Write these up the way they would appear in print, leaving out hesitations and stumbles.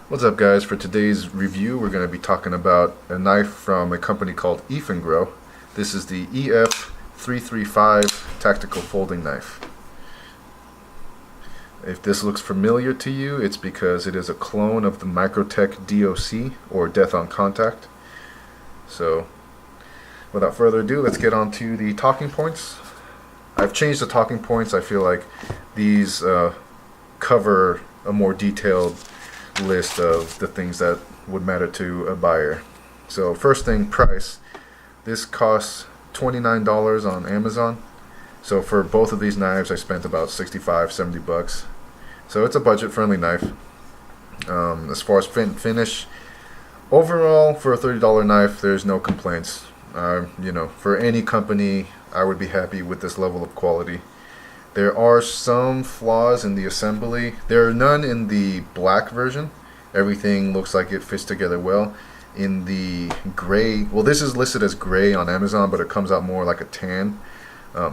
What's up, guys? For today's review we're going to be talking about a knife from a company called Eafengrow. This is the EF335 tactical folding knife. If this looks familiar to you, it's because it is a clone of the Microtech D.O.C, or Death on Contact. So without further ado, let's get on to the talking points. I've changed the talking points. I feel like these cover a more detailed list of the things that would matter to a buyer. So first thing, price. This costs $29 on Amazon. So for both of these knives I spent about 65-70 bucks. So it's a budget friendly knife. As far as finish, overall for a $30 knife there's no complaints. For any company I would be happy with this level of quality. There are some flaws in the assembly. There are none in the black version. Everything looks like it fits together well. In the gray, well, this is listed as gray on Amazon, but it comes out more like a tan,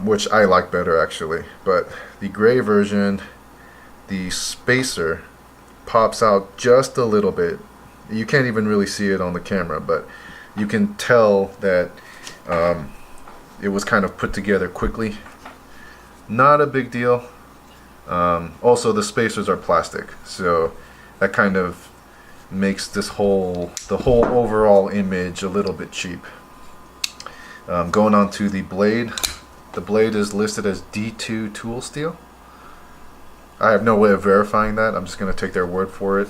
which I like better actually. But the gray version, the spacer pops out just a little bit. You can't even really see it on the camera, but you can tell that it was kind of put together quickly. Not a big deal. Also, the spacers are plastic, so that kind of makes the whole overall image a little bit cheap. Going on to the blade. The blade is listed as D2 tool steel. I have no way of verifying that. I'm just going to take their word for it.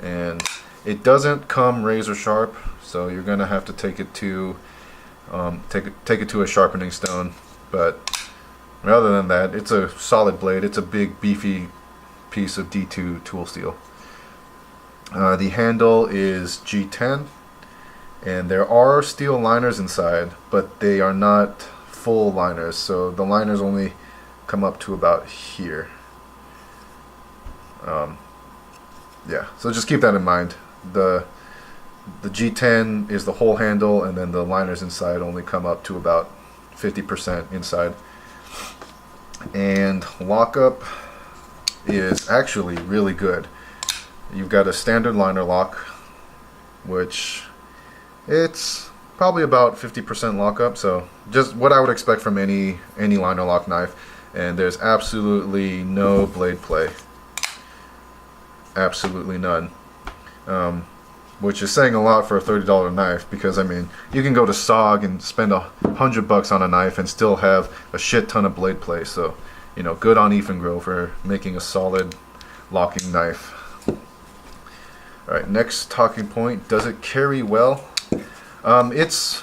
And it doesn't come razor sharp, so you're going to have to take it to take it to a sharpening stone. But other than that, it's a solid blade. It's a big, beefy piece of D2 tool steel. The handle is G10, and there are steel liners inside, but they are not full liners. So the liners only come up to about here. Yeah, so just keep that in mind. The G10 is the whole handle, and then the liners inside only come up to about 50% inside. And lockup is actually really good. You've got a standard liner lock, which it's probably about 50% lockup, so just what I would expect from any liner lock knife. And there's absolutely no blade play, absolutely none, which is saying a lot for a $30 knife, because I mean, you can go to SOG and spend $100 on a knife and still have a shit ton of blade play. So, good on Eafengrow for making a solid locking knife. Alright, next talking point. Does it carry well? It's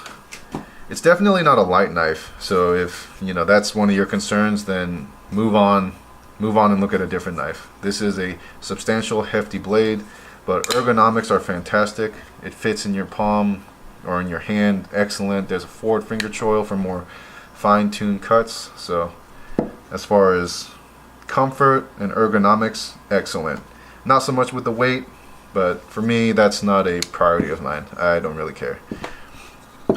definitely not a light knife. So if that's one of your concerns, then move on and look at a different knife. This is a substantial, hefty blade, but ergonomics are fantastic. It fits in your palm or in your hand, excellent. There's a forward finger choil for more fine-tuned cuts. So as far as comfort and ergonomics, excellent. Not so much with the weight, but for me that's not a priority of mine. I don't really care,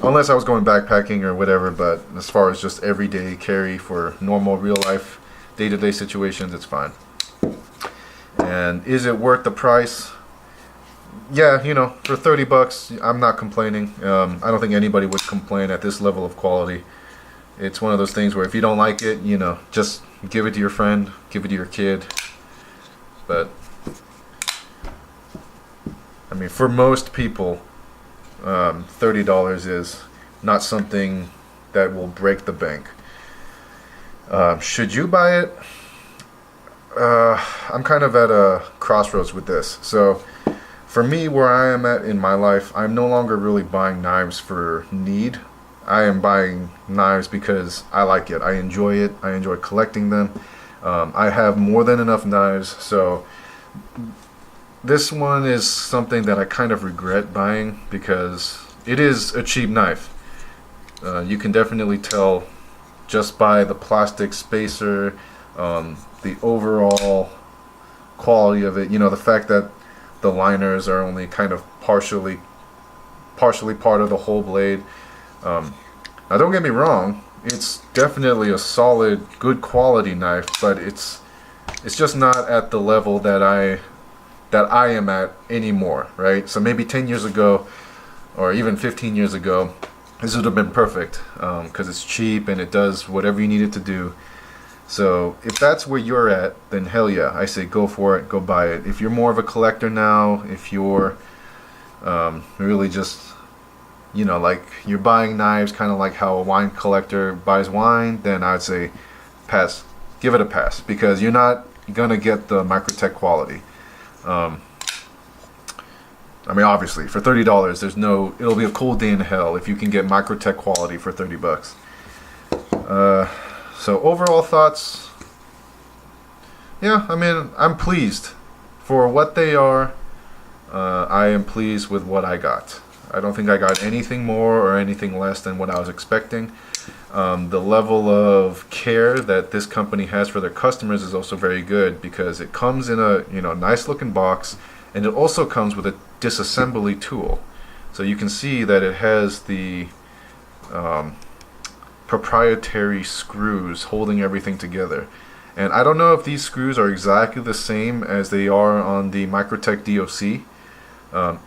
unless I was going backpacking or whatever. But as far as just everyday carry for normal real life day-to-day situations, it's fine. And is it worth the price? Yeah, for 30 bucks, I'm not complaining. I don't think anybody would complain at this level of quality. It's one of those things where if you don't like it, just give it to your friend, give it to your kid. But I mean, for most people, $30 is not something that will break the bank. Should you buy it? I'm kind of at a crossroads with this. So for me, where I am at in my life, I'm no longer really buying knives for need. I am buying knives because I like it. I enjoy it. I enjoy collecting them. I have more than enough knives, so this one is something that I kind of regret buying because it is a cheap knife. You can definitely tell just by the plastic spacer, the overall quality of it. The fact that the liners are only kind of partially part of the whole blade. Now don't get me wrong, it's definitely a solid, good quality knife, but it's just not at the level that I that I am at anymore, right? So maybe 10 years ago, or even 15 years ago, this would have been perfect, because it's cheap and it does whatever you need it to do. So if that's where you're at, then hell yeah, I say go for it, go buy it. If you're more of a collector now, if you're really just, you know, like you're buying knives kind of like how a wine collector buys wine, then I'd say pass, give it a pass, because you're not gonna get the Microtech quality. I mean, obviously for $30 there's no, it'll be a cold day in hell if you can get Microtech quality for 30 bucks. So overall thoughts, yeah, I mean, I'm pleased for what they are. I am pleased with what I got. I don't think I got anything more or anything less than what I was expecting. The level of care that this company has for their customers is also very good, because it comes in a, you know, nice looking box, and it also comes with a disassembly tool. So you can see that it has the proprietary screws holding everything together. And I don't know if these screws are exactly the same as they are on the Microtech D.O.C.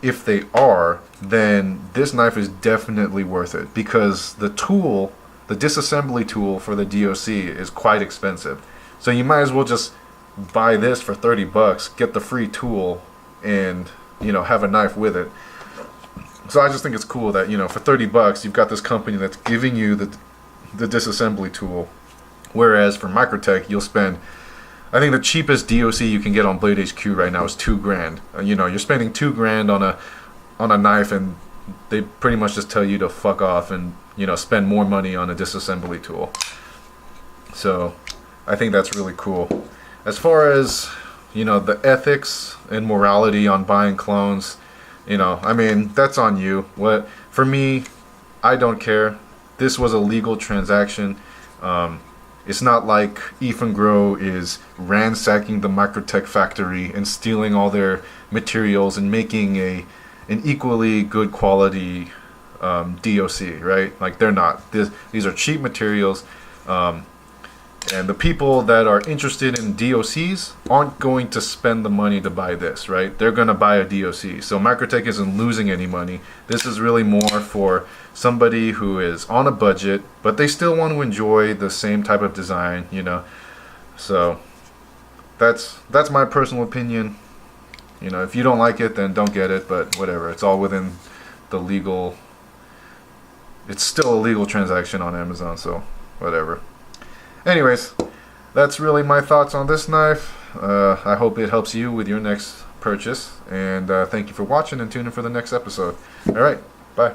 If they are, then this knife is definitely worth it, because the tool, the disassembly tool for the D.O.C. is quite expensive. So you might as well just buy this for 30 bucks, get the free tool, and, you know, have a knife with it. So I just think it's cool that, you know, for 30 bucks you've got this company that's giving you the disassembly tool, whereas for Microtech you'll spend, I think the cheapest D.O.C. you can get on Blade HQ right now is $2,000. You know, you're spending $2,000 on a knife, and they pretty much just tell you to fuck off and, you know, spend more money on a disassembly tool. So I think that's really cool. As far as, you know, the ethics and morality on buying clones, you know, I mean, that's on you. What, for me, I don't care. This was a legal transaction. It's not like Eafengrow is ransacking the Microtech factory and stealing all their materials and making an equally good quality D.O.C, right? Like, they're not. These are cheap materials. And the people that are interested in D.O.Cs aren't going to spend the money to buy this, right? They're going to buy a D.O.C. So Microtech isn't losing any money. This is really more for somebody who is on a budget, but they still want to enjoy the same type of design, you know. So that's my personal opinion. You know, if you don't like it, then don't get it, but whatever. It's all within the legal. It's still a legal transaction on Amazon, so whatever. Anyways, that's really my thoughts on this knife. I hope it helps you with your next purchase. And thank you for watching, and tune in for the next episode. Alright, bye.